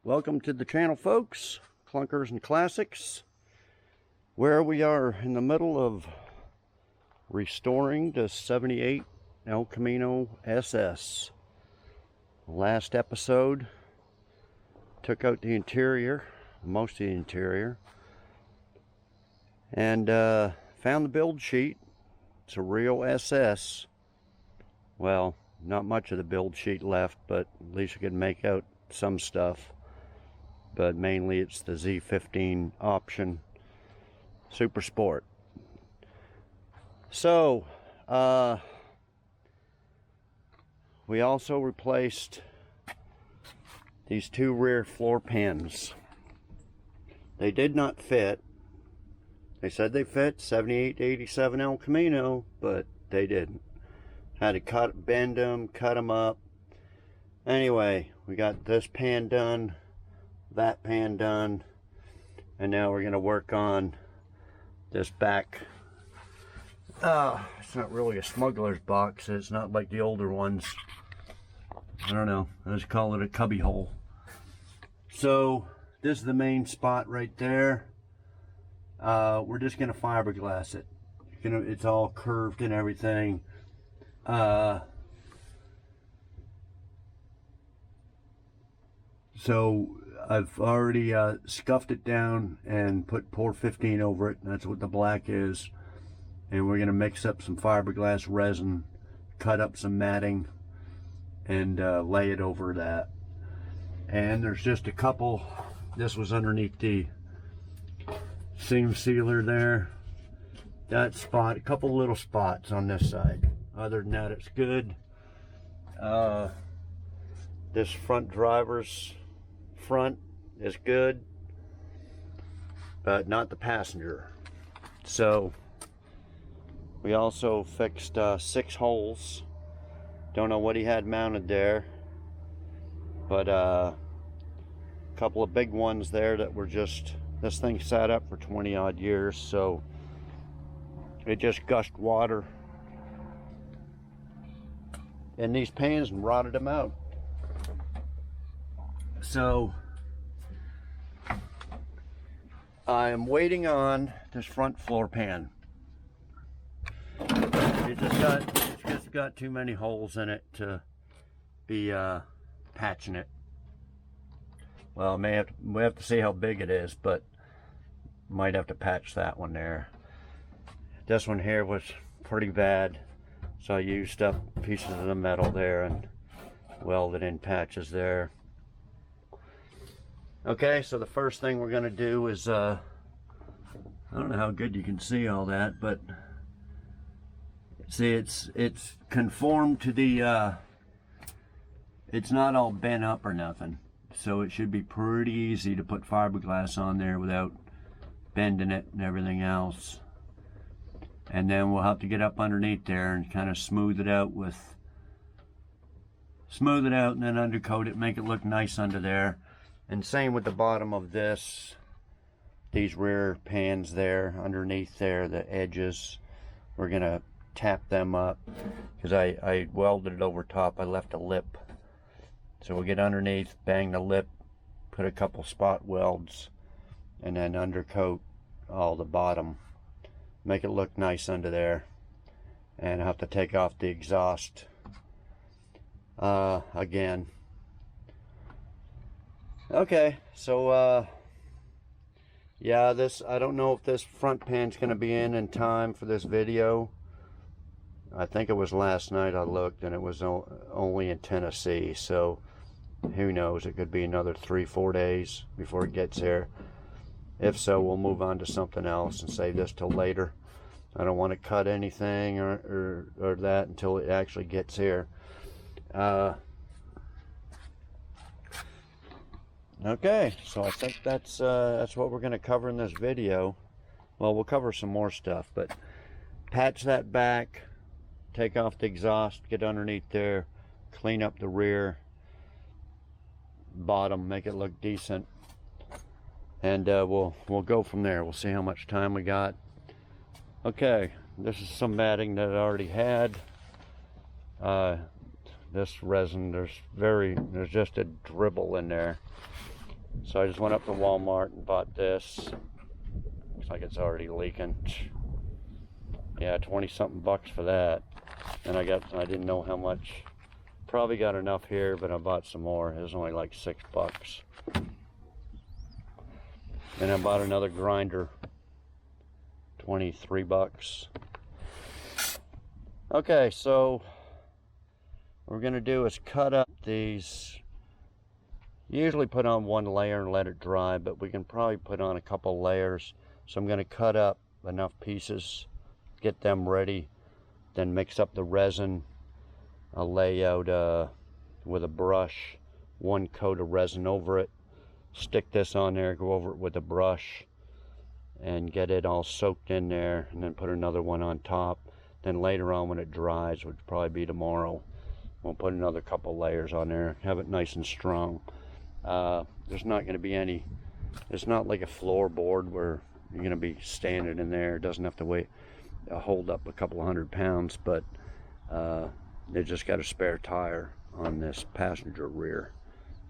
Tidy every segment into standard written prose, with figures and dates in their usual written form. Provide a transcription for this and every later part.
Welcome to the channel, folks. Clunkers and Classics, where we are in the middle of restoring the 78 El Camino SS. Last episode took out the interior, most of the interior, and found the build sheet. It's a real SS. Well, not much of the build sheet left, but at least you can make out some stuff. But mainly it's the Z15 option Super Sport. So we also replaced these two rear floor pans. They did not fit. They said they fit 78 to 87 El Camino, but they didn't. Had to bend them, cut them up. Anyway, we got this pan done, that pan done, and now we're going to work on this back. It's not really a smuggler's box. It's not like the older ones. I don't know. Let's call it a cubby hole. So this is the main spot right there. We're just going to fiberglass it. It's all curved and everything. So I've already scuffed it down and put pour 15 over it. That's what the black is. And we're going to mix up some fiberglass resin, cut up some matting, and lay it over that. And there's just a couple. This was underneath the seam sealer there. That spot, a couple little spots on this side. Other than that, it's good. This front driver's front is good, but not the passenger. So we also fixed 6 holes. Don't know what he had mounted there, but a couple of big ones there that were just, this thing sat up for 20 odd years, so it just gushed water in these pans and rotted them out. So I am waiting on this front floor pan. It's just got too many holes in it to be patching it. Well, we have to see how big it is, but might have to patch that one there. This one here was pretty bad, so I used up pieces of the metal there and welded in patches there. Okay, so the first thing we're going to do is, I don't know how good you can see all that, but see, it's conformed to the, it's not all bent up or nothing. So it should be pretty easy to put fiberglass on there without bending it and everything else. And then we'll have to get up underneath there and kind of smooth it out and then undercoat it, make it look nice under there. And same with the bottom of these rear pans there, underneath there, the edges. We're gonna tap them up because I welded it over top. I left a lip. So we'll get underneath, bang the lip, put a couple spot welds, and then undercoat all the bottom. Make it look nice under there. And I'll have to take off the exhaust again. Okay, so yeah, I don't know if this front pan's gonna be in time for this video. I think it was last night I looked and it was only in Tennessee, so who knows, it could be another 3-4 days before it gets here. If so, we'll move on to something else and save this till later. I don't want to cut anything or that until it actually gets here. Okay, so I think that's what we're going to cover in this video. Well, we'll cover some more stuff, but patch that back, take off the exhaust, get underneath there, clean up the rear, bottom, make it look decent, and we'll go from there. We'll see how much time we got. Okay, this is some matting that I already had. This resin, there's just a dribble in there. So I just went up to Walmart and bought this. Looks like it's already leaking. Yeah, 20 something bucks for that. And I didn't know how much. Probably got enough here, but I bought some more. It was only like $6. And I bought another grinder, 23 bucks. Okay, so what we're gonna do is cut up these. Usually put on one layer and let it dry, but we can probably put on a couple layers. So I'm gonna cut up enough pieces, get them ready, then mix up the resin. I'll lay out with a brush, one coat of resin over it, stick this on there, go over it with a brush, and get it all soaked in there, and then put another one on top. Then later on when it dries, which will probably be tomorrow, we'll put another couple layers on there, have it nice and strong. There's not going to be any, it's not like a floorboard where you're going to be standing in there. It doesn't have to hold up a couple 100 pounds, but they just got a spare tire on this passenger rear.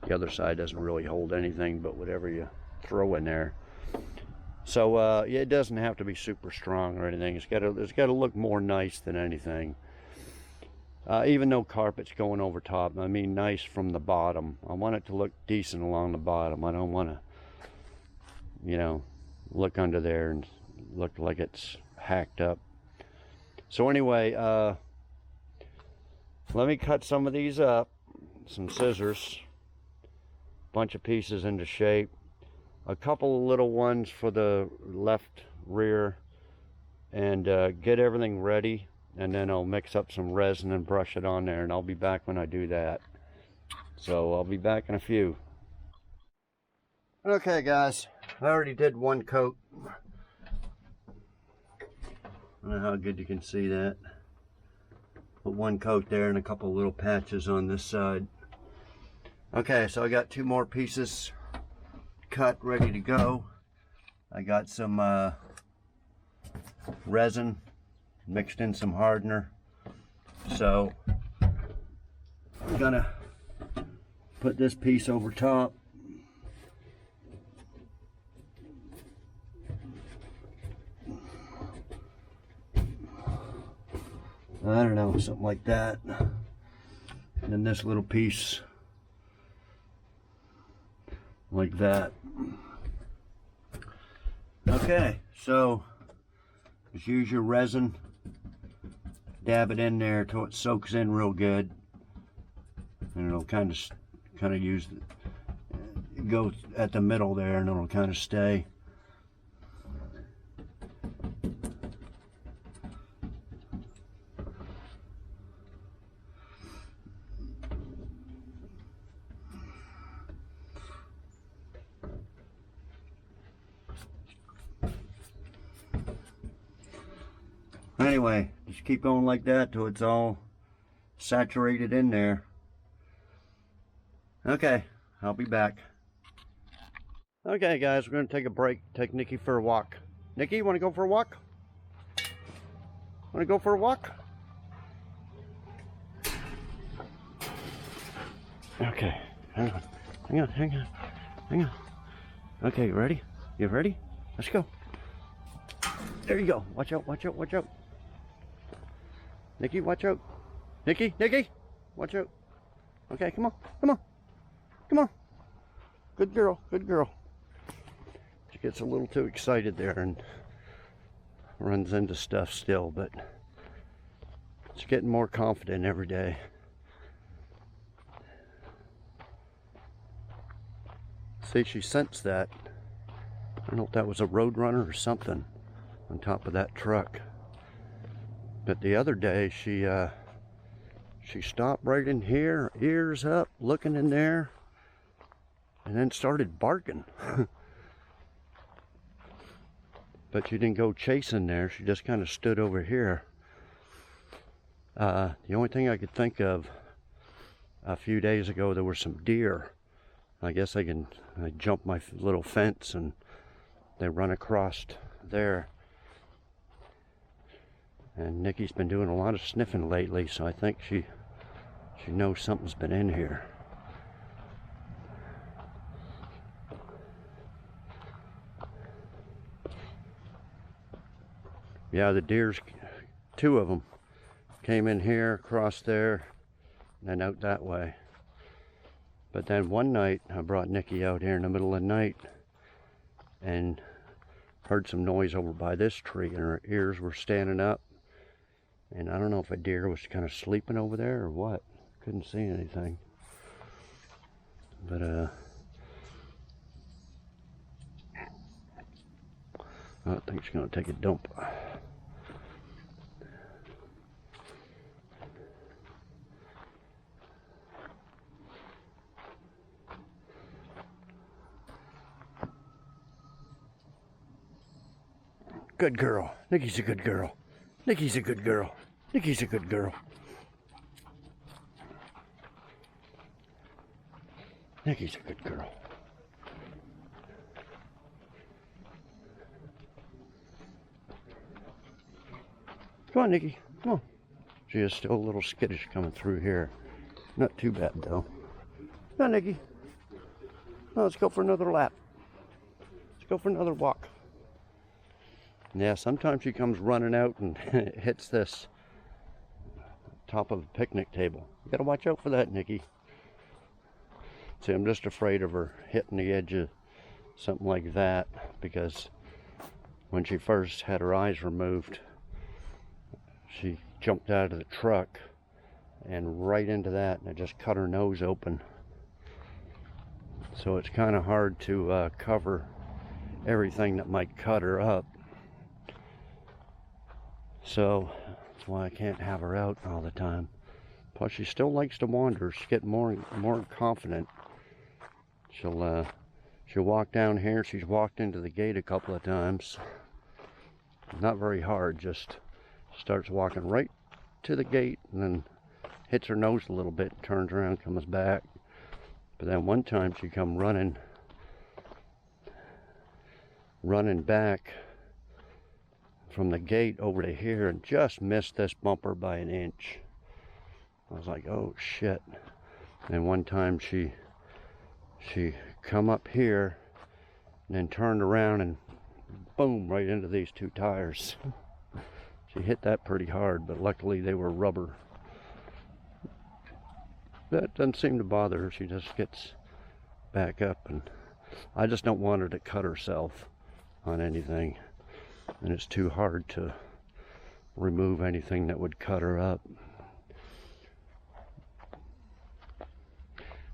The other side doesn't really hold anything but whatever you throw in there. So yeah, it doesn't have to be super strong or anything. It's got to look more nice than anything. Even though carpet's going over top, I mean nice from the bottom. I want it to look decent along the bottom. I don't want to, you know, look under there and look like it's hacked up. So anyway, let me cut some of these up, some scissors, bunch of pieces into shape, a couple of little ones for the left rear, and get everything ready, and then I'll mix up some resin and brush it on there, and I'll be back when I do that. So I'll be back in a few. Okay guys, I already did one coat. I don't know how good you can see that. Put one coat there and a couple little patches on this side. Okay, so I got two more pieces cut, ready to go. I got some resin, mixed in some hardener. So I'm gonna put this piece over top. I don't know, something like that. And then this little piece like that. Okay, so just use your resin, dab it in there till it soaks in real good, and it'll kind of use it, go at the middle there, and it'll kind of stay. Anyway, just keep going like that till it's all saturated in there. Okay, I'll be back. Okay guys, we're going to take a break, take Nikki for a walk. Nikki, you want to go for a walk? Want to go for a walk? Okay, hang on. Okay, you ready? You ready? Let's go. There you go. Watch out, watch out, watch out. Nikki, watch out. Nikki, watch out. Okay, come on, come on, come on. Good girl, good girl. She gets a little too excited there and runs into stuff still, but she's getting more confident every day. See, she sensed that. I don't know if that was a roadrunner or something on top of that truck. But the other day she stopped right in here, ears up, looking in there, and then started barking. But she didn't go chasing there, she just kind of stood over here. The only thing I could think of, a few days ago there were some deer. I guess I jumped my little fence and they run across there. And Nikki's been doing a lot of sniffing lately, so I think she knows something's been in here. Yeah, the deers, 2 of them, came in here, crossed there, and then out that way. But then one night, I brought Nikki out here in the middle of the night and heard some noise over by this tree, and her ears were standing up. And I don't know if a deer was kind of sleeping over there or what. Couldn't see anything. But, I think she's going to take a dump. Good girl. Nikki's a good girl. Nikki's a good girl. Nikki's a good girl. Nikki's a good girl. Come on, Nikki. Come on. She is still a little skittish coming through here. Not too bad, though. Come on, Nikki. No, let's go for another lap. Let's go for another walk. Yeah, sometimes she comes running out and hits this top of the picnic table. You gotta watch out for that, Nikki. See, I'm just afraid of her hitting the edge of something like that, because when she first had her eyes removed, she jumped out of the truck and right into that, and it just cut her nose open. So it's kind of hard to cover everything that might cut her up. So that's why I can't have her out all the time. Plus, she still likes to wander. She's getting more confident. She'll walk down here. She's walked into the gate a couple of times. Not very hard, just starts walking right to the gate and then hits her nose a little bit, turns around, comes back. But then one time she come running back from the gate over to here and just missed this bumper by an inch. I was like, oh shit. And one time she come up here and then turned around and boom, right into these 2 tires. She hit that pretty hard, but luckily they were rubber. That doesn't seem to bother her. She just gets back up, and I just don't want her to cut herself on anything. And it's too hard to remove anything that would cut her up.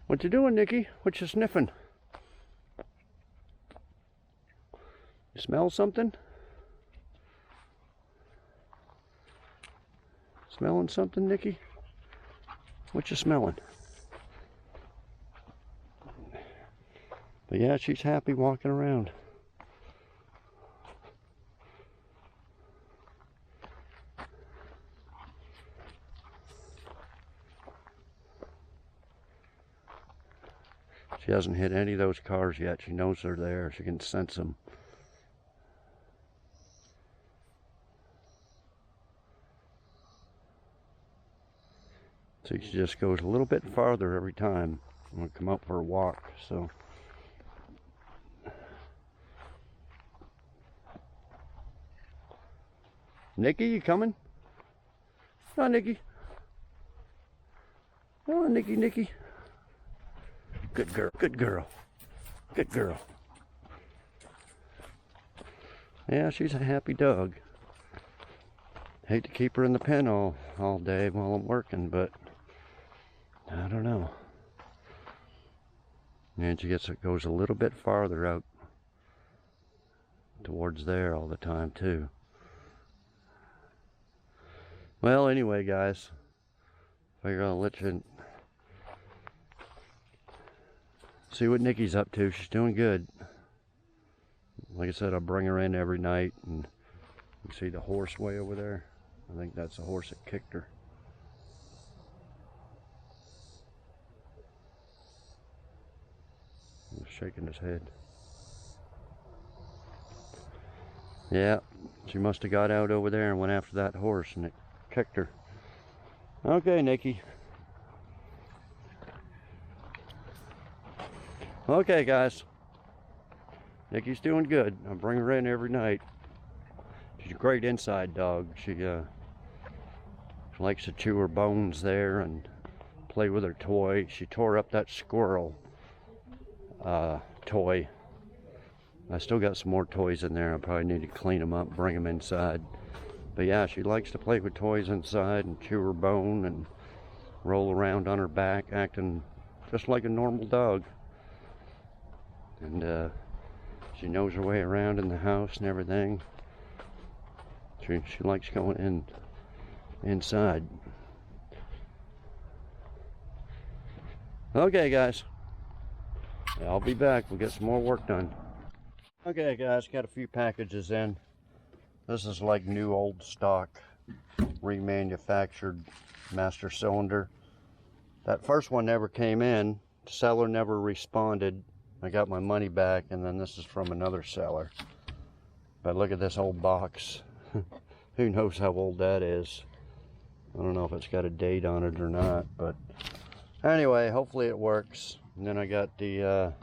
What you doing, Nikki? What you sniffing? You smell something? Smelling something, Nikki? What you smelling? But yeah, she's happy walking around. She hasn't hit any of those cars yet. She knows they're there. She can sense them. So she just goes a little bit farther every time when we come out for a walk. So Nikki, you coming? Oh, Nikki. Oh, Nikki, Nikki. Good girl, good girl, good girl. Yeah, she's a happy dog. Hate to keep her in the pen all day while I'm working, but I don't know. And she goes a little bit farther out towards there all the time too. Well, anyway, guys, figure I'll let you see what Nikki's up to. She's doing good. Like I said, I bring her in every night, and you see the horse way over there. I think that's the horse that kicked her. He's shaking his head. Yeah, she must have got out over there and went after that horse, and it kicked her. Okay, Nikki. Okay, guys. Nikki's doing good. I bring her in every night. She's a great inside dog. She likes to chew her bones there and play with her toy. She tore up that squirrel toy. I still got some more toys in there. I probably need to clean them up, bring them inside. But yeah, she likes to play with toys inside and chew her bone and roll around on her back, acting just like a normal dog. And she knows her way around in the house and everything. She likes going inside. Okay, guys. I'll be back. We'll get some more work done. Okay, guys, got a few packages in. This is like new old stock, remanufactured master cylinder. That first one never came in. The seller never responded. I got my money back, and then this is from another seller. But look at this old box. Who knows how old that is? I don't know if it's got a date on it or not, but anyway, hopefully it works. And then I got the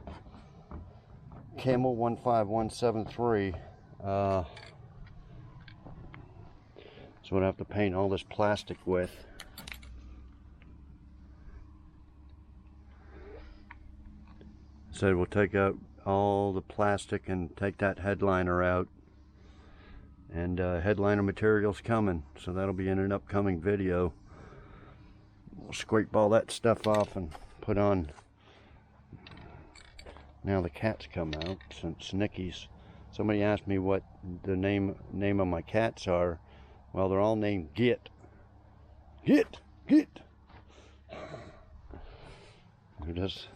Camel 15173. That's what I have to paint all this plastic with. Said we'll take out all the plastic and take that headliner out. And headliner material's coming, so that'll be in an upcoming video. We'll scrape all that stuff off and put on. Now the cats come out since Nicky's. Somebody asked me what the name of my cats are. Well, they're all named Git. Git! Git! They're just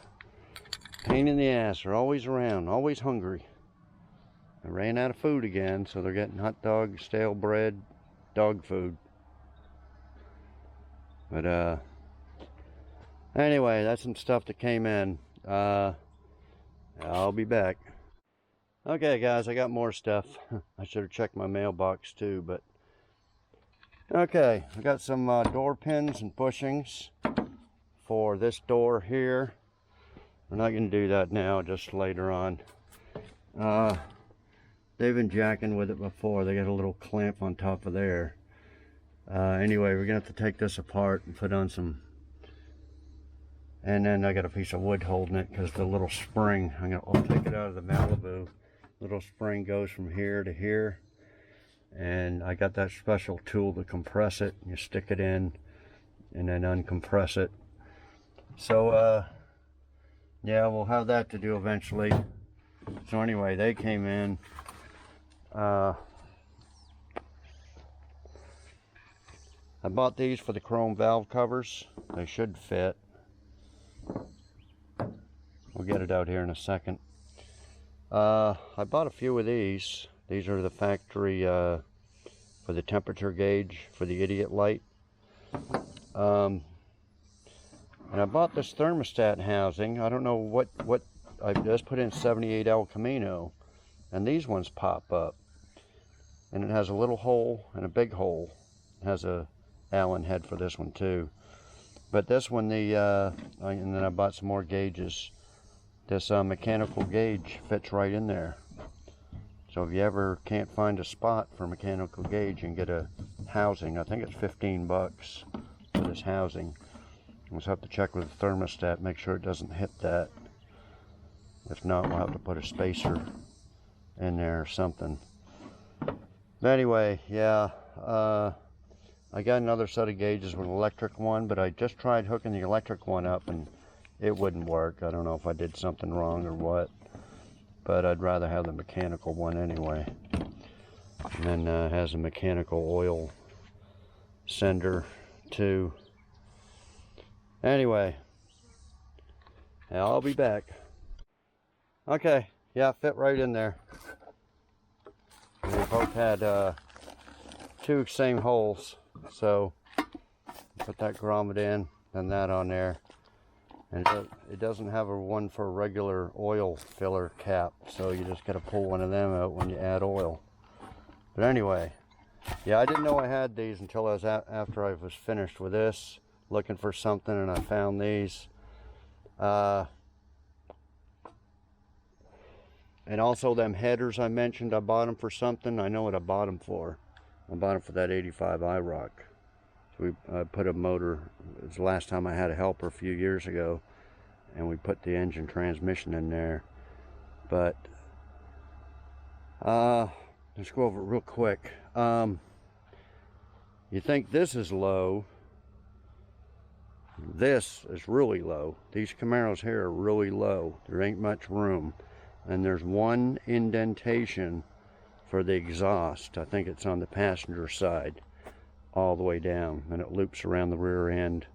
pain in the ass. They're always around, always hungry. I ran out of food again, so they're getting hot dogs, stale bread, dog food. But anyway, that's some stuff that came in. I'll be back. Okay, guys, I got more stuff. I should have checked my mailbox too, but okay, I got some door pins and bushings for this door here. We're not going to do that now, just later on. They've been jacking with it before. They got a little clamp on top of there. Anyway, we're gonna have to take this apart and put on some, and then I got a piece of wood holding it because the little spring, I'll take it out of the Malibu. Little spring goes from here to here, and I got that special tool to compress it. You stick it in and then uncompress it. So yeah, we'll have that to do eventually. So anyway, they came in. I bought these for the chrome valve covers. They should fit. We'll get it out here in a second. I bought a few of these. These are the factory for the temperature gauge for the idiot light. And I bought this thermostat housing. I don't know what I just put in 78 El Camino, and these ones pop up. And it has a little hole and a big hole. It has a Allen head for this one too. But this one, and then I bought some more gauges. This mechanical gauge fits right in there. So if you ever can't find a spot for mechanical gauge and get a housing, I think it's 15 bucks for this housing. We'll just have to check with the thermostat, make sure it doesn't hit that. If not, we'll have to put a spacer in there or something. But anyway, yeah, I got another set of gauges with an electric one, but I just tried hooking the electric one up and it wouldn't work. I don't know if I did something wrong or what, but I'd rather have the mechanical one anyway. And then it has a mechanical oil sender too. Anyway, I'll be back. Okay, yeah, fit right in there. We both had two same holes, so put that grommet in and that on there. And it doesn't have a one for a regular oil filler cap, so you just got to pull one of them out when you add oil. But anyway, yeah, I didn't know I had these until I was after I was finished with this, looking for something, and I found these. And also them headers I mentioned, I bought them for something. I know what I bought them for. I bought them for that 85 IROC. So I put a motor, it was the last time I had a helper a few years ago, and we put the engine transmission in there. But let's go over it real quick. You think this is low. This is really low. These Camaros here are really low. There ain't much room. And there's one indentation for the exhaust. I think it's on the passenger side all the way down, and it loops around the rear end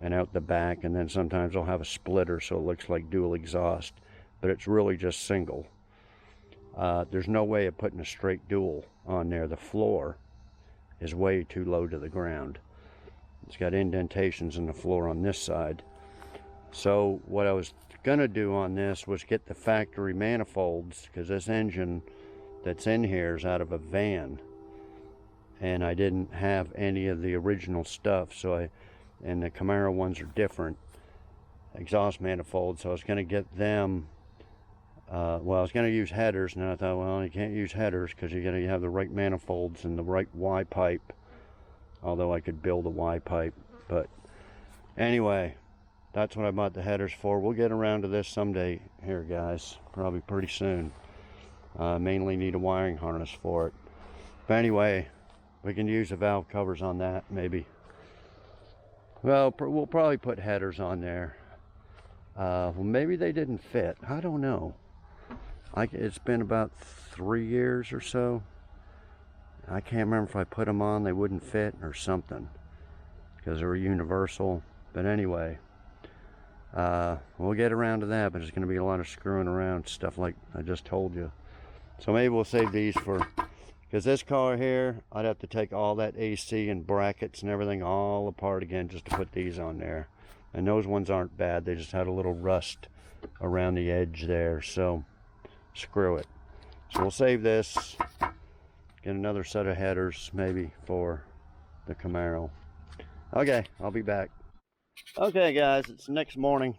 and out the back, and then sometimes I'll have a splitter so it looks like dual exhaust, but it's really just single. There's no way of putting a straight dual on there. The floor is way too low to the ground. It's got indentations in the floor on this side. So what I was gonna do on this was get the factory manifolds, because this engine that's in here is out of a van, and I didn't have any of the original stuff. So and the Camaro ones are different exhaust manifolds, so I was gonna get them. Well, I was gonna use headers, and then I thought, well, you can't use headers because you gotta have the right manifolds and the right Y pipe. Although I could build a Y pipe, but anyway, that's what I bought the headers for. We'll get around to this someday here, guys, probably pretty soon. Mainly need a wiring harness for it. But anyway, we can use the valve covers on that, maybe. Well, we'll probably put headers on there. Well, maybe they didn't fit. I don't know. It's been about 3 years or so. I can't remember if I put them on, they wouldn't fit or something, because they were universal. But anyway, we'll get around to that, but there's going to be a lot of screwing around, stuff like I just told you. So maybe we'll save these for, because this car here, I'd have to take all that AC and brackets and everything all apart again just to put these on there. And those ones aren't bad, they just had a little rust around the edge there, so screw it. So we'll save this, get another set of headers maybe for the Camaro. Okay, I'll be back. Okay guys, it's the next morning.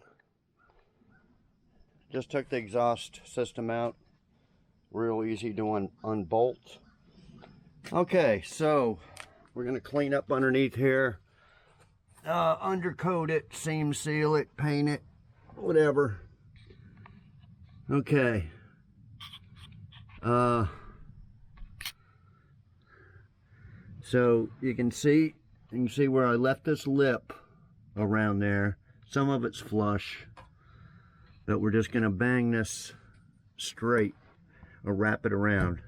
Just took the exhaust system out. Real easy to unbolt. Okay, so we're gonna clean up underneath here. Undercoat it, seam seal it, paint it, whatever. Okay. So you can see where I left this lip around there. Some of it's flush, but we're just gonna bang this straight or wrap it around.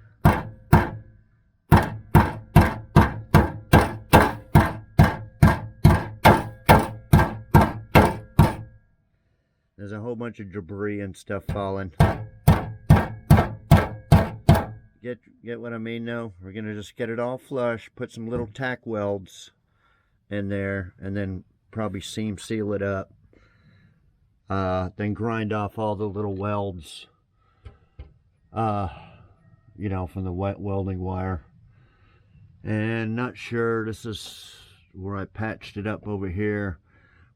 There's a whole bunch of debris and stuff falling. Get what I mean now? We're gonna just get it all flush, put some little tack welds in there, and then probably seam seal it up. Then grind off all the little welds, you know, from the wet welding wire. And not sure, this is where I patched it up over here.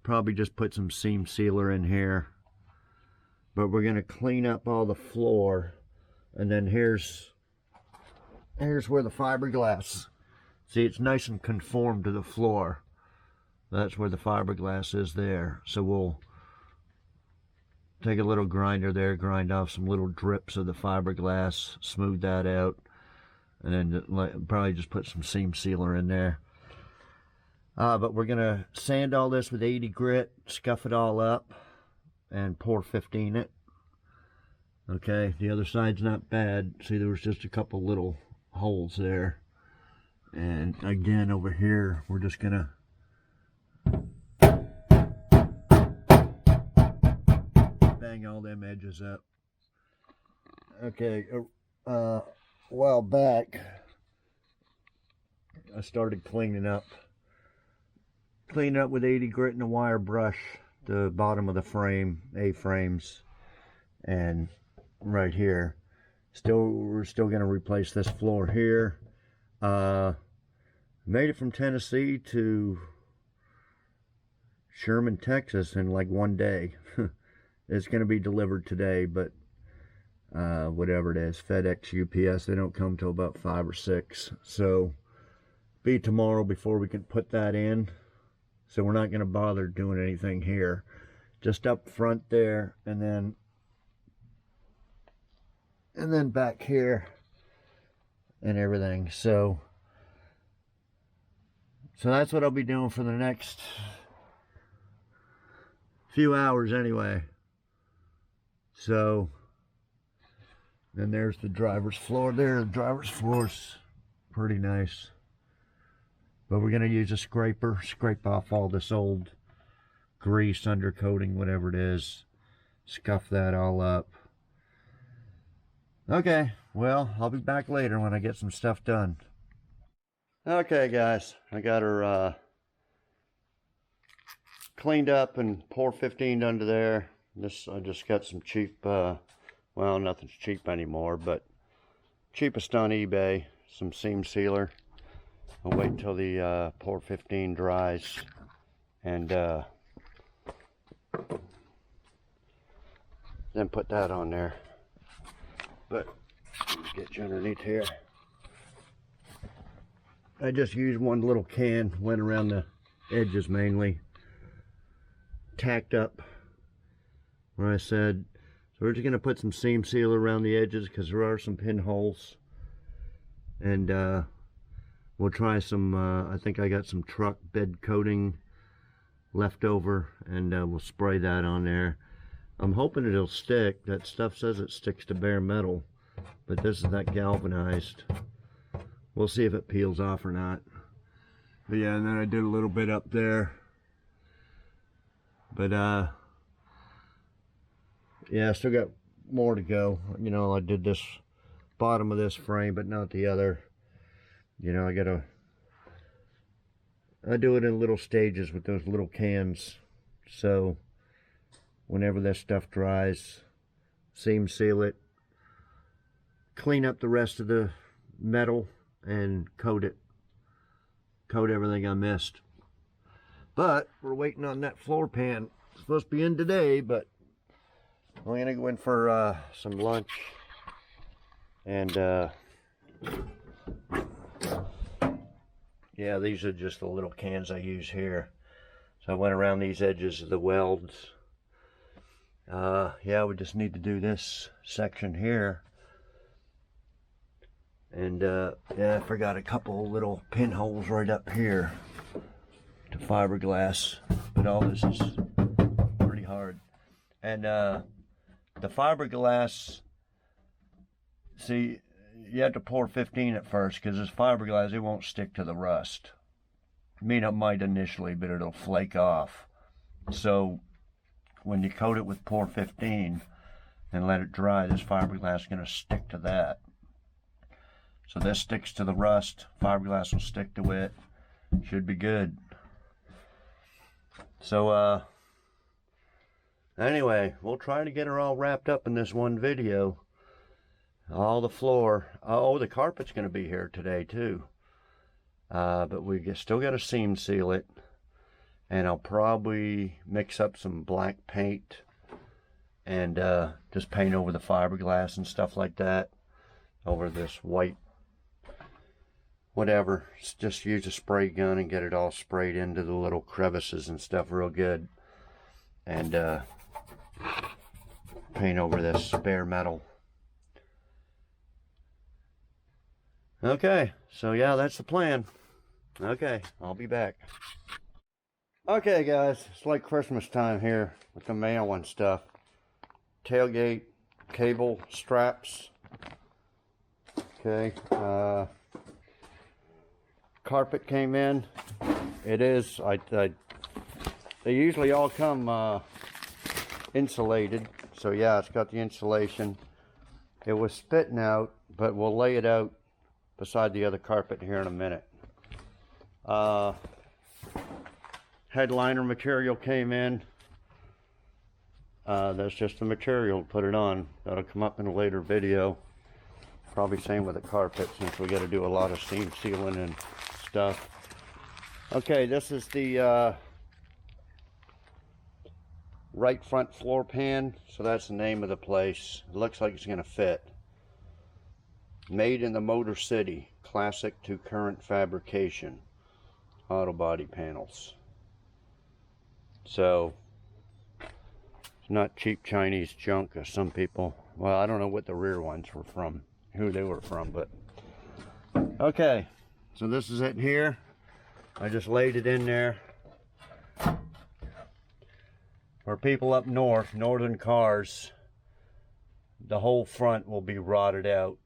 Probably just put some seam sealer in here. But we're gonna clean up all the floor, and then here's where the fiberglass. See, it's nice and conformed to the floor. That's where the fiberglass is there. So we'll take a little grinder there, grind off some little drips of the fiberglass, smooth that out, and then probably just put some seam sealer in there. But we're gonna sand all this with 80 grit, scuff it all up, and pour 15 it. Okay, the other side's not bad. See, there was just a couple little holes there. And again, over here, we're just gonna bang all them edges up. Okay, a while back, I started cleaning up with 80 grit and a wire brush the bottom of the frame, A-frames, and right here. We're still going to replace this floor here. Made it from Tennessee to Sherman, Texas in like one day. It's going to be delivered today, but whatever it is, FedEx, UPS, they don't come till about 5 or 6. So be tomorrow before we can put that in. So we're not going to bother doing anything here. Just up front there, and then back here and everything. So that's what I'll be doing for the next few hours anyway. So then there's the driver's floor there. The driver's floor's pretty nice. But we're going to use a scraper, scrape off all this old grease, undercoating, whatever it is. Scuff that all up. Okay, well, I'll be back later when I get some stuff done. Okay, guys, I got her cleaned up and pour 15 under there. I just got some cheap, well, nothing's cheap anymore, but cheapest on eBay, some seam sealer. I'll wait until the pour 15 dries, and then put that on there. But get you underneath here. I just used one little can, went around the edges mainly, tacked up where I said. So we're just going to put some seam sealer around the edges because there are some pinholes. And we'll try some, I think I got some truck bed coating left over, and we'll spray that on there. I'm hoping it'll stick. That stuff says it sticks to bare metal, but this is that galvanized. We'll see if it peels off or not. But yeah, and then I did a little bit up there. But yeah, I still got more to go. You know, I did this bottom of this frame, but not the other. You know, I do it in little stages with those little cans. So whenever this stuff dries, seam seal it, clean up the rest of the metal, and coat it. Coat everything I missed. But we're waiting on that floor pan. It's supposed to be in today, but I'm gonna go in for some lunch. And yeah, these are just the little cans I use here. So I went around these edges of the welds. Yeah, we just need to do this section here. And yeah, I forgot a couple little pinholes right up here to fiberglass, but all this is pretty hard. And the fiberglass, see, you have to pour 15 at first because this fiberglass, it won't stick to the rust. I mean, it might initially, but it'll flake off. So when you coat it with pour 15 and let it dry, this fiberglass is going to stick to that. So this sticks to the rust, fiberglass will stick to it, should be good. So anyway, we'll try to get her all wrapped up in this one video. All the floor, oh, the carpet's going to be here today too. But we still got to seam seal it. And I'll probably mix up some black paint and just paint over the fiberglass and stuff like that. Over this white, whatever. Just use a spray gun and get it all sprayed into the little crevices and stuff real good. And paint over this bare metal. Okay, so yeah, that's the plan. Okay, I'll be back. Okay, guys, it's like Christmas time here with the mail and stuff. Tailgate, cable, straps. Okay, carpet came in. It is, they usually all come insulated. So yeah, it's got the insulation. It was spitting out, but we'll lay it out beside the other carpet here in a minute. Headliner material came in. That's just the material to put it on. That'll come up in a later video. Probably same with the carpet since we got to do a lot of seam sealing and stuff. Okay, this is the right front floor pan, so that's the name of the place. It looks like it's gonna fit. Made in the Motor City, classic to current fabrication, auto body panels. So it's not cheap Chinese junk as some people. Well, I don't know what the rear ones were from, who they were from, but okay. So this is it here. I just laid it in there. For people up north, northern cars, the whole front will be rotted out.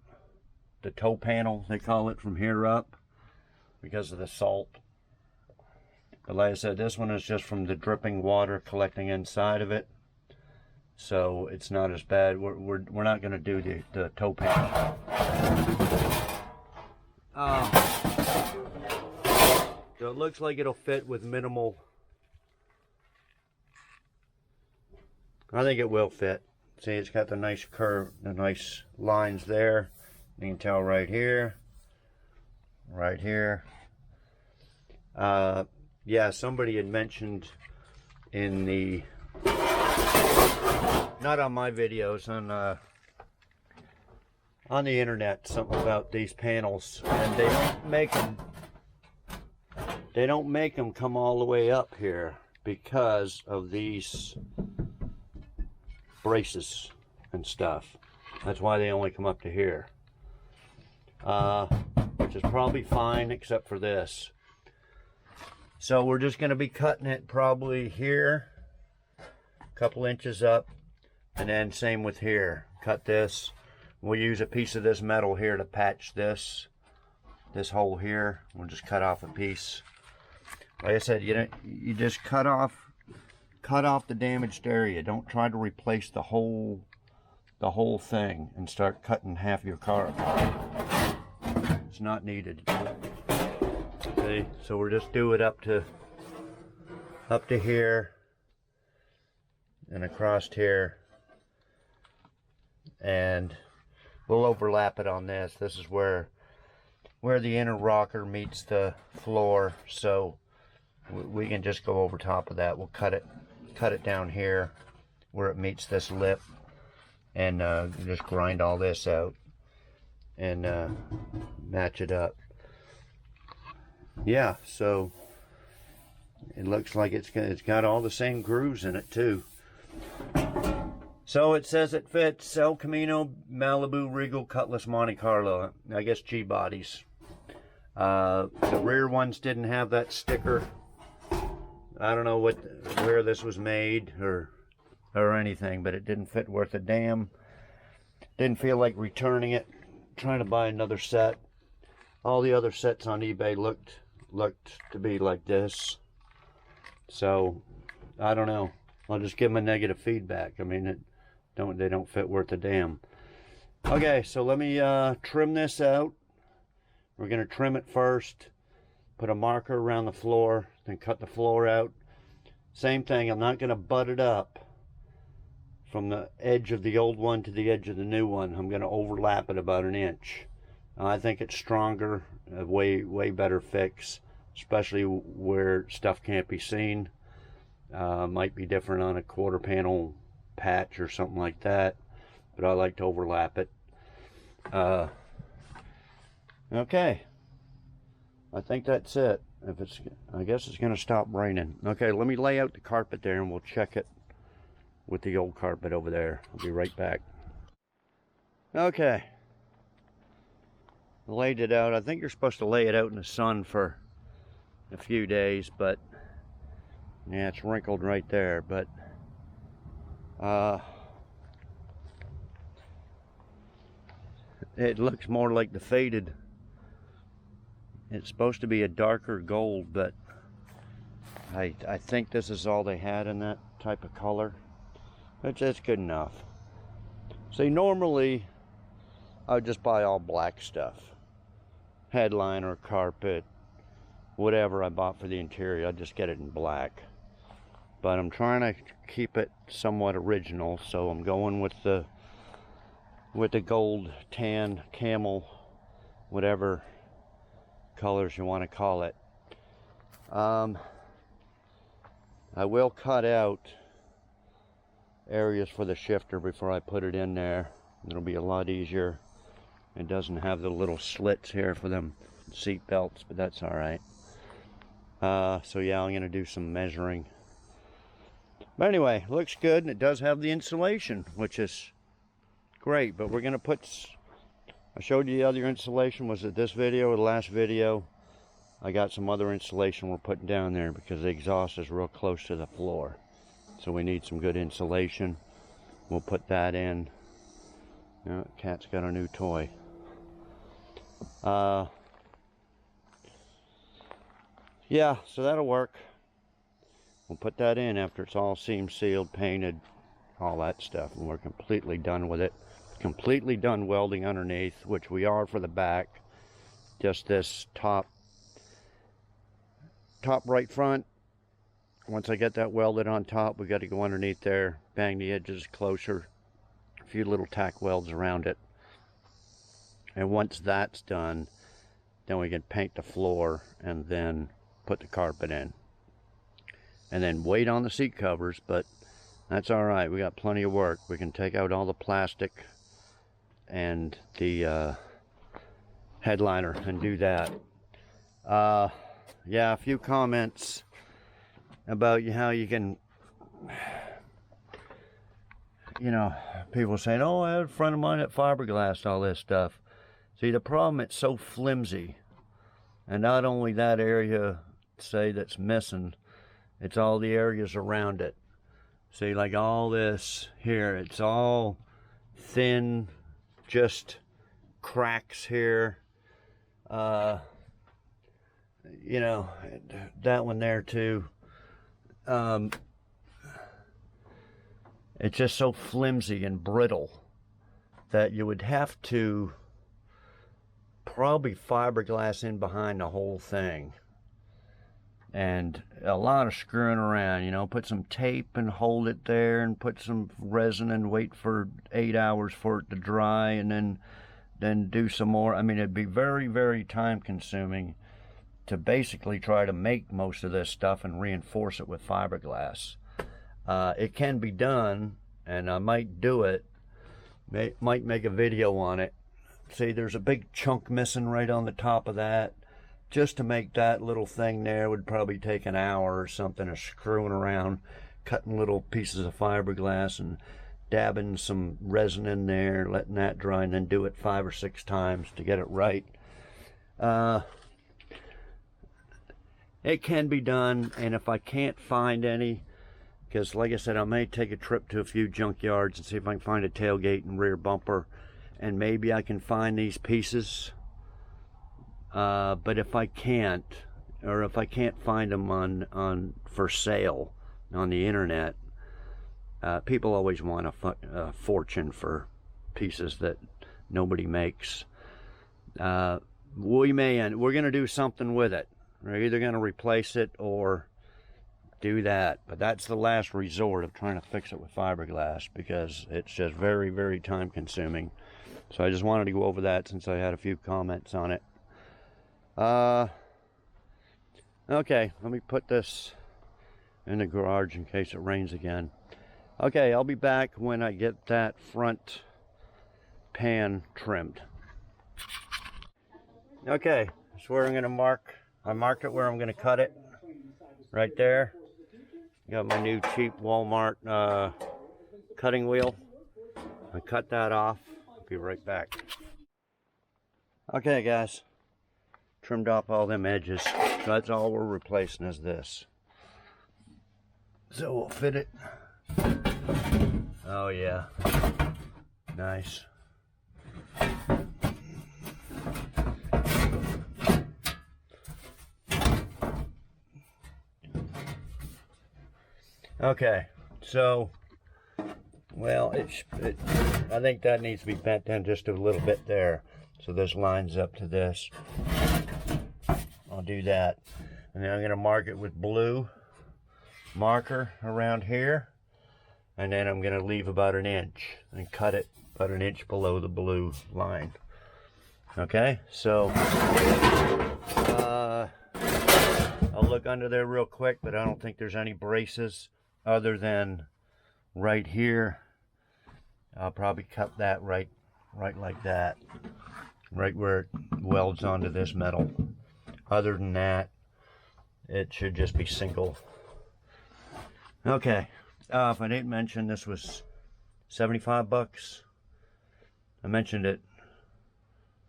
The toe panel, they call it, from here up, because of the salt. But like I said, this one is just from the dripping water collecting inside of it, so it's not as bad. We're not going to do the toe panel. So it looks like it'll fit with minimal. I think it will fit. See, it's got the nice curve, the nice lines there. You can tell right here, right here. Yeah, somebody had mentioned in the, not on my videos, on the internet, something about these panels, and they don't make them come all the way up here because of these braces and stuff. That's why they only come up to here, which is probably fine except for this. So we're just going to be cutting it probably here, a couple inches up, and then same with here. Cut this. We'll use a piece of this metal here to patch this hole here. We'll just cut off a piece. Like I said, you just cut off the damaged area. Don't try to replace the whole thing and start cutting half your car apart. It's not needed. Okay, so we'll just do it up to here and across here, and we'll overlap it on this. This is where the inner rocker meets the floor, so we can just go over top of that. We'll cut it down here where it meets this lip, and just grind all this out and match it up. Yeah, so it looks like it's got all the same grooves in it too. So it says it fits El Camino, Malibu, Regal, Cutlass, Monte Carlo. I guess G bodies. The rear ones didn't have that sticker. I don't know where this was made or anything, but it didn't fit worth a damn. Didn't feel like returning it. Trying to buy another set. All the other sets on eBay looked to be like this. So I don't know. I'll just give them a negative feedback. I mean, they don't fit worth a damn. Okay, so let me trim this out. We're gonna trim it first. Put a marker around the floor, then cut the floor out. Same thing. I'm not gonna butt it up from the edge of the old one to the edge of the new one. I'm gonna overlap it about an inch. I think it's stronger, a way better fix, especially where stuff can't be seen. Might be different on a quarter panel patch or something like that, but I like to overlap it. Okay, I think that's it. I guess it's gonna stop raining. Okay, let me lay out the carpet there and we'll check it with the old carpet over there. I'll be right back. Okay. Laid it out. I think you're supposed to lay it out in the sun for a few days, but yeah, it's wrinkled right there. But it looks more like the faded. It's supposed to be a darker gold, but I think this is all they had in that type of color. It's good enough. See, normally I would just buy all black stuff. Headliner, carpet, whatever I bought for the interior, I'd just get it in black. But I'm trying to keep it somewhat original, so I'm going with the gold, tan, camel, whatever colors you want to call it. I will cut out areas for the shifter before I put it in there. It'll be a lot easier. It doesn't have the little slits here for them seat belts, but that's all right. So yeah, I'm gonna do some measuring. But anyway, looks good, and it does have the insulation, which is great. But we're gonna put, I showed you the other insulation. Was it this video or the last video? I got some other insulation we're putting down there because the exhaust is real close to the floor. So we need some good insulation. We'll put that in. Oh, cat's got a new toy. Yeah, so that'll work. We'll put that in after it's all seam sealed, painted, all that stuff, and we're completely done with it. Completely done welding underneath, which we are for the back. Just this top right front. Once I get that welded on top, we got to go underneath there, bang the edges closer, a few little tack welds around it. And once that's done, then we can paint the floor and then put the carpet in. And then wait on the seat covers, but that's all right. We got plenty of work. We can take out all the plastic and the headliner and do that. Yeah, a few comments about how you can, you know, people saying, oh, I had a friend of mine that fiberglassed all this stuff. See, the problem, it's so flimsy. And not only that area, say, that's missing, it's all the areas around it. See, like all this here, it's all thin, just cracks here. You know, that one there too. It's just so flimsy and brittle that you would have to probably fiberglass in behind the whole thing. And a lot of screwing around, you know, put some tape and hold it there and put some resin and wait for 8 hours for it to dry, and then do some more. I mean, it'd be very, very time consuming to basically try to make most of this stuff and reinforce it with fiberglass. It can be done, and I might do it, might make a video on it. See, there's a big chunk missing right on the top of that. Just to make that little thing there would probably take an hour or something of screwing around, cutting little pieces of fiberglass and dabbing some resin in there, letting that dry, and then do it 5 or 6 times to get it right. It can be done, and if I can't find any, because like I said, I may take a trip to a few junkyards and see if I can find a tailgate and rear bumper, and maybe I can find these pieces. But if I can't, or if I can't find them on for sale on the internet, people always want a fortune for pieces that nobody makes. We're going to do something with it. We're either going to replace it or do that. But that's the last resort of trying to fix it with fiberglass, because it's just very, very time consuming. So I just wanted to go over that since I had a few comments on it. Okay, let me put this in the garage in case it rains again. Okay, I'll be back when I get that front pan trimmed. Okay, that's where I'm going to mark. I marked it where I'm going to cut it. Right there. Got my new cheap Walmart cutting wheel. I cut that off. I'll be right back. Okay, guys. Trimmed off all them edges. So that's all we're replacing is this. So we'll fit it. Oh yeah. Nice. Okay, so, well, I think that needs to be bent down just a little bit there. So this lines up to this. I'll do that. And then I'm going to mark it with blue marker around here. And then I'm going to leave about 1 inch and cut it about 1 inch below the blue line. Okay, so I'll look under there real quick, but I don't think there's any braces other than right here, I'll probably cut that right like that, right where it welds onto this metal. Other than that, it should just be single. Okay, if I didn't mention, this was 75 bucks. I mentioned it,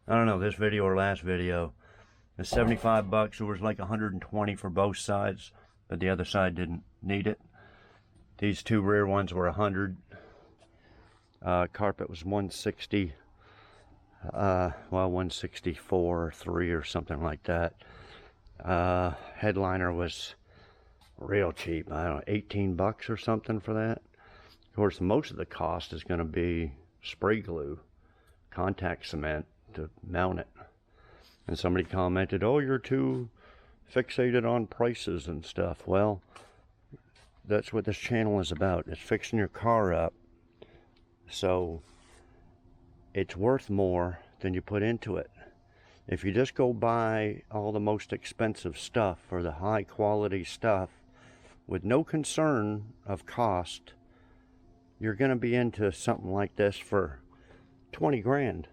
I don't know, this video or last video. It's 75 bucks. It was like 120 for both sides, but the other side didn't need it. These two rear ones were 100. Carpet was 160. Well, 164 or 3 or something like that. Headliner was real cheap. I don't know, 18 bucks or something for that. Of course, most of the cost is going to be spray glue, contact cement to mount it. And somebody commented, oh, you're too fixated on prices and stuff. Well, that's what this channel is about. It's fixing your car up so it's worth more than you put into it. If you just go buy all the most expensive stuff or the high quality stuff with no concern of cost, you're going to be into something like this for 20 grand.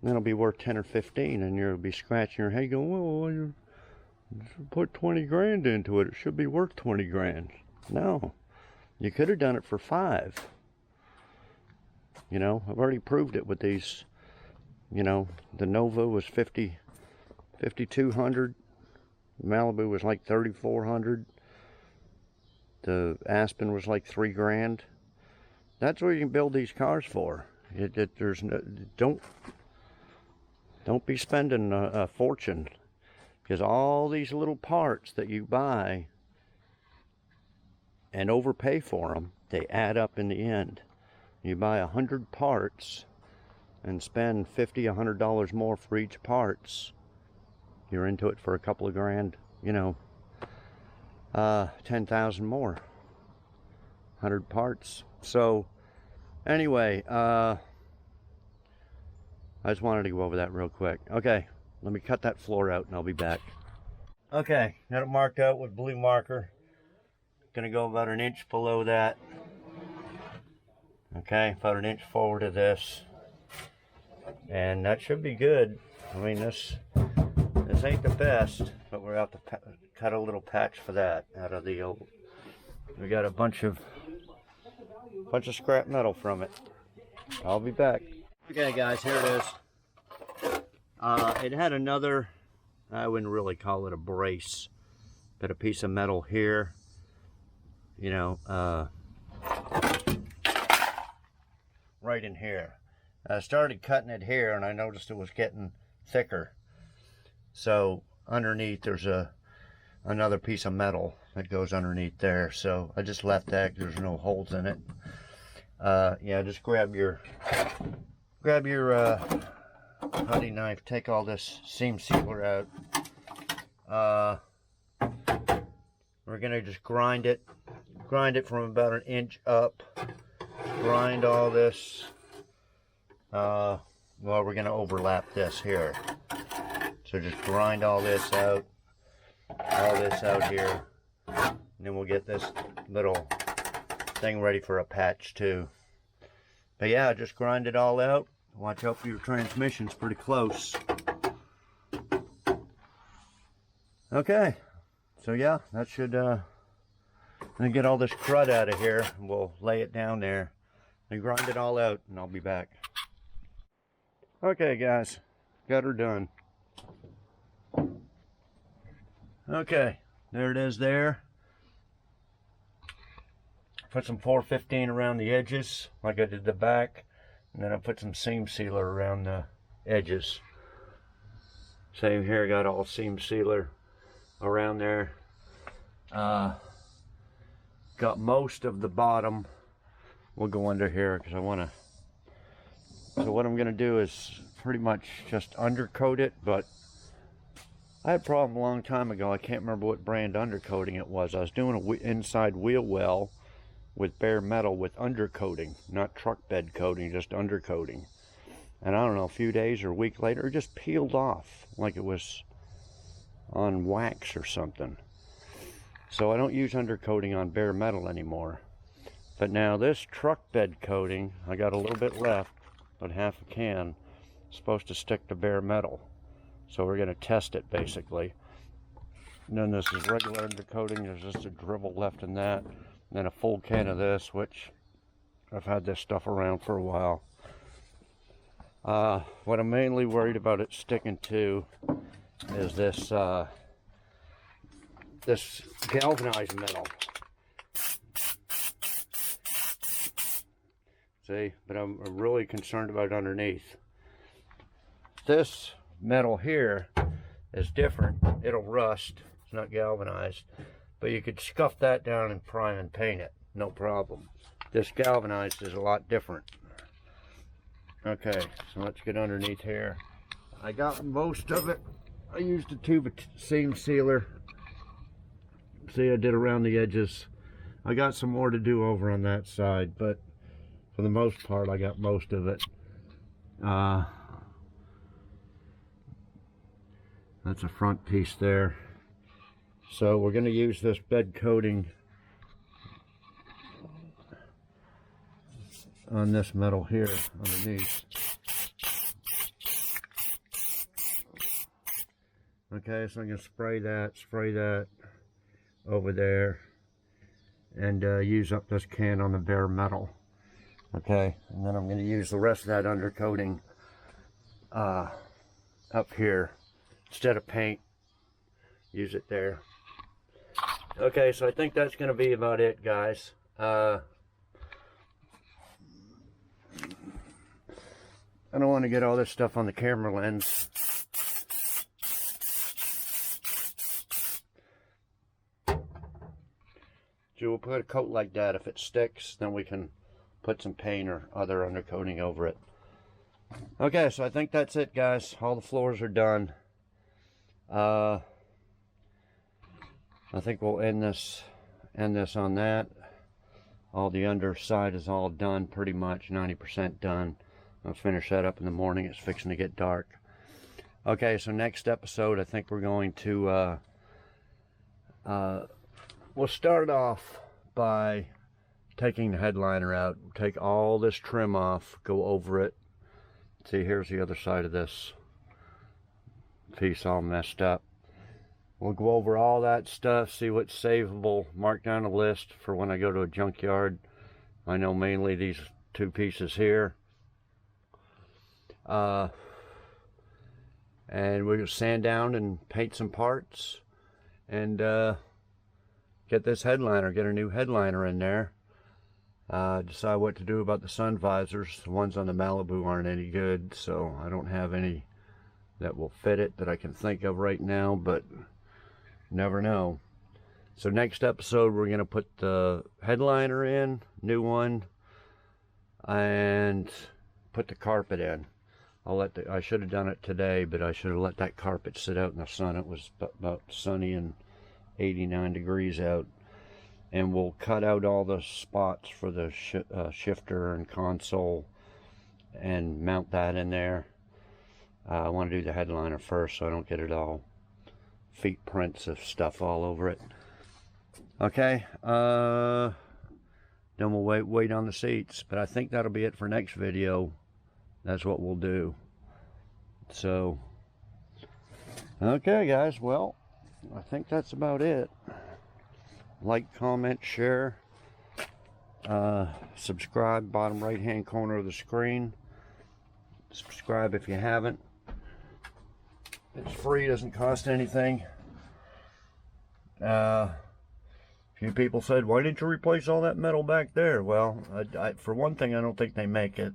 And it'll be worth 10 or 15, and you'll be scratching your head going, well, you put 20 grand into it. It should be worth 20 grand. No, you could have done it for 5. You know, I've already proved it with these. You know, the Nova was 5,200. Malibu was like 3,400. The Aspen was like 3 grand. That's what you can build these cars for. There's no, don't be spending a fortune, because all these little parts that you buy and overpay for them, they add up in the end. You buy 100 parts and spend $50, $100 more for each parts, you're into it for a couple of grand, you know, 10,000 more, 100 parts. So anyway, I just wanted to go over that real quick. Okay, let me cut that floor out and I'll be back. Okay, got it marked out with blue marker. Gonna go about an inch below that. Okay, about an inch forward of this. And that should be good. I mean, this ain't the best, but we're out to cut a little patch for that out of the old. We got a bunch of scrap metal from it. I'll be back. Okay guys, here it is. It had another, I wouldn't really call it a brace, but a piece of metal here, you know, right in here. I started cutting it here and I noticed it was getting thicker. So underneath there's another piece of metal that goes underneath there. So I just left that, there's no holes in it. Yeah, just grab your putty knife, take all this seam sealer out. We're gonna just grind it from about an inch up. Grind all this. Well, we're gonna overlap this here. So just grind all this out here. And then we'll get this little thing ready for a patch too. But yeah, just grind it all out. Watch out for your transmission's pretty close. Okay, so yeah, that should get all this crud out of here. We'll lay it down there and grind it all out, and I'll be back. Okay guys, got her done. Okay, there it is there. Put some 415 around the edges like I did the back, and then I put some seam sealer around the edges. Same here, got all seam sealer around there. Got most of the bottom. We'll go under here because I want to. So what I'm going to do is pretty much just undercoat it, but I had a problem a long time ago. I can't remember what brand undercoating it was. I was doing an inside wheel well with bare metal with undercoating, not truck bed coating, just undercoating. And I don't know, a few days or a week later, it just peeled off like it was on wax or something. So I don't use undercoating on bare metal anymore. But now this truck bed coating, I got a little bit left, but half a can, supposed to stick to bare metal. So we're going to test it basically. And then this is regular undercoating. There's just a dribble left in that. And then a full can of this, which I've had this stuff around for a while. What I'm mainly worried about it sticking to is this this galvanized metal. See, but I'm really concerned about underneath. This metal here is different. It'll rust. It's not galvanized, but you could scuff that down and prime and paint it, no problem. This galvanized is a lot different. Okay, so let's get underneath here. I got most of it. I used a tube of seam sealer. See, I did around the edges. I got some more to do over on that side, but for the most part, I got most of it. That's a front piece there. So we're going to use this bed coating on this metal here underneath. Okay, so I'm going to spray that over there, and use up this can on the bare metal. Okay, and then I'm going to use the rest of that undercoating up here. Instead of paint, use it there. Okay, so I think that's going to be about it, guys. I don't want to get all this stuff on the camera lens. So we'll put a coat like that. If it sticks, then we can put some paint or other undercoating over it. Okay, so I think that's it, guys. All the floors are done. I think we'll end this on that. All the underside is all done, pretty much 90% done. I'll finish that up in the morning. It's fixing to get dark. Okay, so next episode, I think we're going to we'll start off by taking the headliner out. Take all this trim off, go over it. See, here's the other side of this piece all messed up. We'll go over all that stuff, see what's savable, mark down a list for when I go to a junkyard. I know mainly these two pieces here. And we'll sand down and paint some parts and get this headliner, get a new headliner in there. Decide what to do about the sun visors. The ones on the Malibu aren't any good, so I don't have any that will fit it that I can think of right now, but never know. So next episode we're going to put the headliner in, new one, and put the carpet in. I should have done it today, but I should have let that carpet sit out in the sun. It was about sunny and 89 degrees out. And we'll cut out all the spots for the shifter and console and mount that in there. I want to do the headliner first so I don't get it all feet prints of stuff all over it. Okay, then we'll wait on the seats. But I think that'll be it for next video. That's what we'll do. So, okay guys, well, I think that's about it. Like, comment, share, subscribe, bottom right hand corner of the screen. Subscribe if you haven't. It's free, doesn't cost anything. A few people said, why didn't you replace all that metal back there? Well, for one thing, I don't think they make it.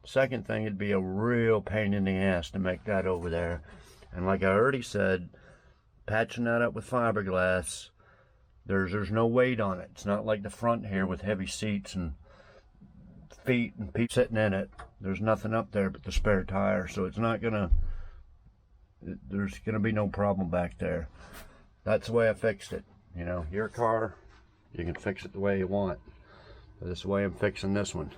Second thing, it'd be a real pain in the ass to make that over there. And like I already said, patching that up with fiberglass, there's no weight on it. It's not like the front here with heavy seats and feet and people sitting in it. There's nothing up there but the spare tire, so it's not gonna, there's gonna be no problem back there. That's the way I fixed it. You know, your car, you can fix it the way you want. But this is the way I'm fixing this one.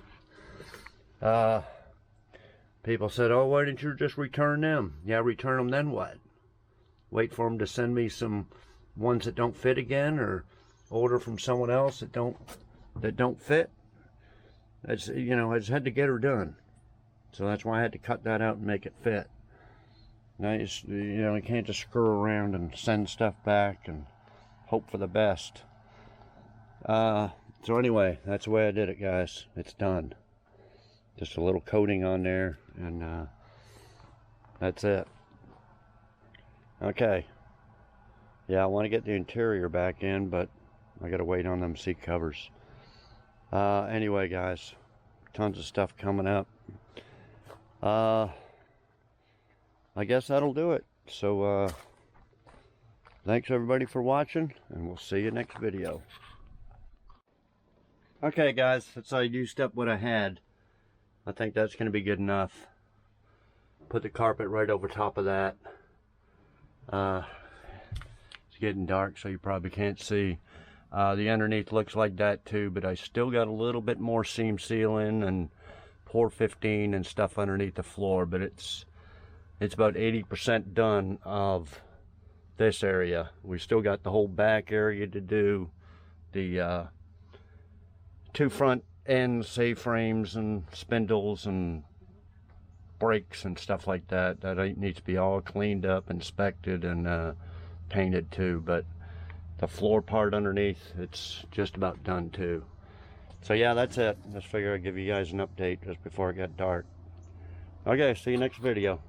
People said, oh, why didn't you just return them? Yeah, return them, then what? Wait for them to send me some ones that don't fit again, or order from someone else that don't fit? That's, you know, I just had to get her done. So that's why I had to cut that out and make it fit. Now, you know, you can't just screw around and send stuff back and hope for the best. So anyway, that's the way I did it, guys. It's done. Just a little coating on there, and that's it. Okay. Yeah, I want to get the interior back in, but I gotta wait on them seat covers. Anyway, guys, tons of stuff coming up. I guess that'll do it. So thanks everybody for watching, and we'll see you next video. Okay, guys, so I used up what I had. I think that's going to be good enough. Put the carpet right over top of that. It's getting dark, so you probably can't see. The underneath looks like that too, but I still got a little bit more seam sealing and pour 15 and stuff underneath the floor, but it's about 80% done of this area. We still got the whole back area to do. The two front ends, A-frames and spindles and brakes and stuff like that. That needs to be all cleaned up, inspected, and painted too. But the floor part underneath, it's just about done too. So yeah, that's it. Just figure I'd give you guys an update just before it got dark. Okay, see you next video.